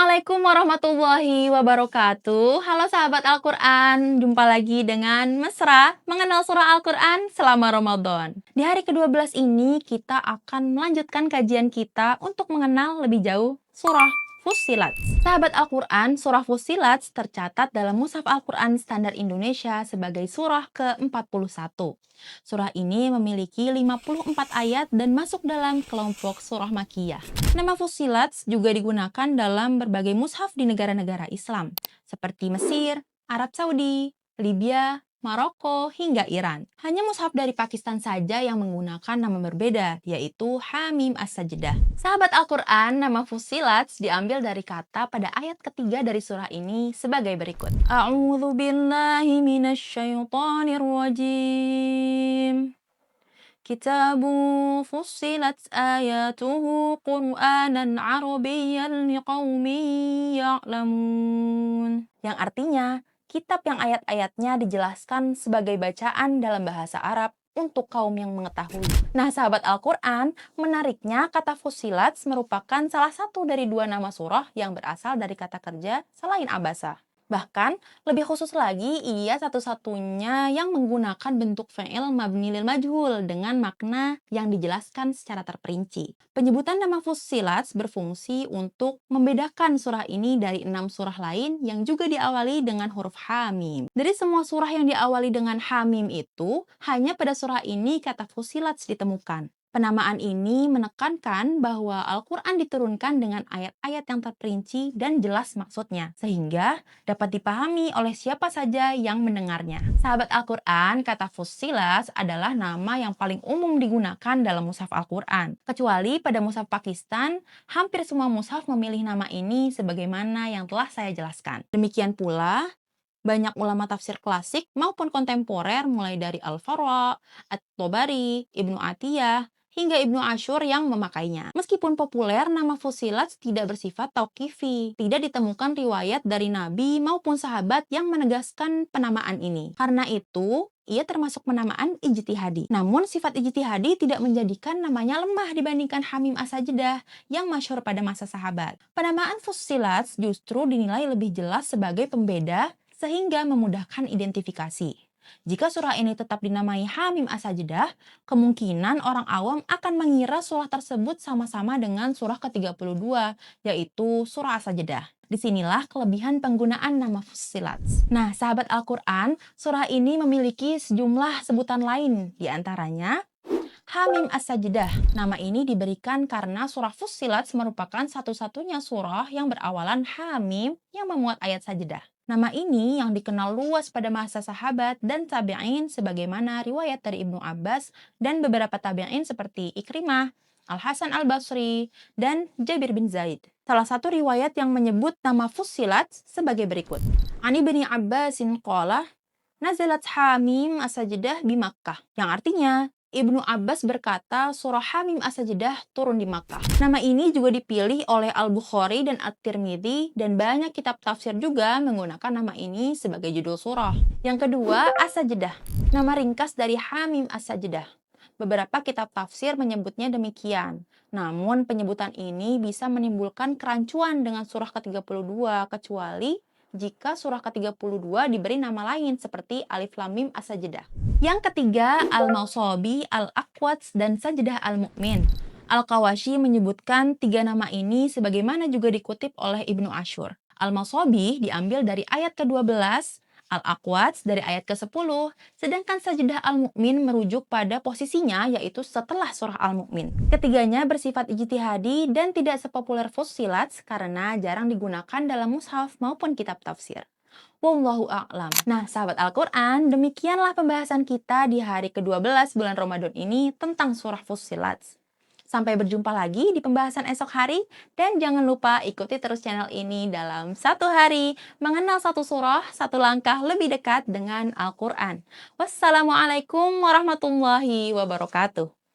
Assalamualaikum warahmatullahi wabarakatuh. Halo sahabat Al-Quran, jumpa lagi dengan Mesra mengenal surah Al-Quran selama Ramadan. Di hari ke-12 ini kita akan melanjutkan kajian kita untuk mengenal lebih jauh surah Fussilat. Sahabat Al-Quran, surah Fussilat tercatat dalam Mushaf Al-Quran Standar Indonesia sebagai surah ke-41. Surah ini memiliki 54 ayat dan masuk dalam kelompok surah Makkiyah. Nama Fussilat juga digunakan dalam berbagai mushaf di negara-negara Islam, seperti Mesir, Arab Saudi, Libya, Maroko, hingga Iran. Hanya mushaf dari Pakistan saja yang menggunakan nama berbeda, yaitu Hamim As-Sajdah. Sahabat Al-Quran, nama Fussilat diambil dari kata pada ayat ketiga dari surah ini sebagai berikut. A'udzu billahi minasyaitonir rajim. Kitabun fussilat ayatuhu Qur'anan Arabiyyan liqaumin ya'lamun. Yang artinya, kitab yang ayat-ayatnya dijelaskan sebagai bacaan dalam bahasa Arab untuk kaum yang mengetahui. Nah, sahabat Al-Quran, menariknya kata Fussilat merupakan salah satu dari dua nama surah yang berasal dari kata kerja selain abasa. Bahkan, lebih khusus lagi, ia satu-satunya yang menggunakan bentuk fi'il mabni lil majhul dengan makna yang dijelaskan secara terperinci. Penyebutan nama Fussilat berfungsi untuk membedakan surah ini dari 6 surah lain yang juga diawali dengan huruf Hamim. Dari semua surah yang diawali dengan Hamim itu, hanya pada surah ini kata Fussilat ditemukan. Penamaan ini menekankan bahwa Al-Quran diturunkan dengan ayat-ayat yang terperinci dan jelas maksudnya, sehingga dapat dipahami oleh siapa saja yang mendengarnya. Sahabat Al-Quran, kata Fussilat adalah nama yang paling umum digunakan dalam mushaf Al-Quran. Kecuali pada mushaf Pakistan, hampir semua mushaf memilih nama ini sebagaimana yang telah saya jelaskan. Demikian pula, banyak ulama tafsir klasik maupun kontemporer mulai dari Al-Farra, At-Tabari, Ibnu Atiyah, hingga Ibnu Ashur yang memakainya. Meskipun populer, nama Fussilat tidak bersifat tauqifi. Tidak ditemukan riwayat dari Nabi maupun sahabat yang menegaskan penamaan ini. Karena itu, ia termasuk penamaan ijtihadi. Namun, sifat ijtihadi tidak menjadikan namanya lemah dibandingkan Hamim As-Sajdah yang masyhur pada masa sahabat. Penamaan Fussilat justru dinilai lebih jelas sebagai pembeda sehingga memudahkan identifikasi. Jika surah ini tetap dinamai Hamim As-Sajdah, kemungkinan orang awam akan mengira surah tersebut sama-sama dengan surah ke-32, yaitu surah As-Sajdah. Disinilah kelebihan penggunaan nama Fussilat. Nah, sahabat Al-Quran, surah ini memiliki sejumlah sebutan lain, diantaranya Hamim As-Sajdah. Nama ini diberikan karena surah Fussilat merupakan satu-satunya surah yang berawalan Hamim yang memuat ayat sajdah. Nama ini yang dikenal luas pada masa sahabat dan tabi'in sebagaimana riwayat dari Ibnu Abbas dan beberapa tabi'in seperti Ikrimah, Al-Hasan Al-Basri, dan Jabir bin Zaid. Salah satu riwayat yang menyebut nama Fussilat sebagai berikut. Ani bin Abbasin qala, nazalat Hamim As-Sajdah di Makkah. Yang artinya, Ibnu Abbas berkata surah Hamim As-Sajdah turun di Makkah. Nama ini juga dipilih oleh Al-Bukhari dan At-Tirmidzi dan banyak kitab tafsir juga menggunakan nama ini sebagai judul surah. Yang kedua, As-Sajdah. Nama ringkas dari Hamim As-Sajdah. Beberapa kitab tafsir menyebutnya demikian. Namun penyebutan ini bisa menimbulkan kerancuan dengan surah ke-32 kecuali jika surah ke-32 diberi nama lain seperti Alif Lam Mim As-Sajdah. Yang ketiga, Al-Mawsabi, Al-Aqwats, dan Sajdah Al-Mu'min. Al-Qawashi menyebutkan tiga nama ini sebagaimana juga dikutip oleh Ibnu Ashur. Al-Mawsabi diambil dari ayat ke-12, Al-Aqwats dari ayat ke-10, sedangkan Sajdah Al-Mu'min merujuk pada posisinya yaitu setelah surah Al-Mu'min. Ketiganya bersifat ijtihadi dan tidak sepopuler Fussilat karena jarang digunakan dalam mushaf maupun kitab tafsir. Wallahu a'lam. Nah, sahabat Al-Quran, demikianlah pembahasan kita di hari ke-12 bulan Ramadan ini tentang surah Fussilat. Sampai berjumpa lagi di pembahasan esok hari, dan jangan lupa ikuti terus channel ini dalam satu hari, mengenal satu surah, satu langkah lebih dekat dengan Al-Quran. Wassalamualaikum warahmatullahi wabarakatuh.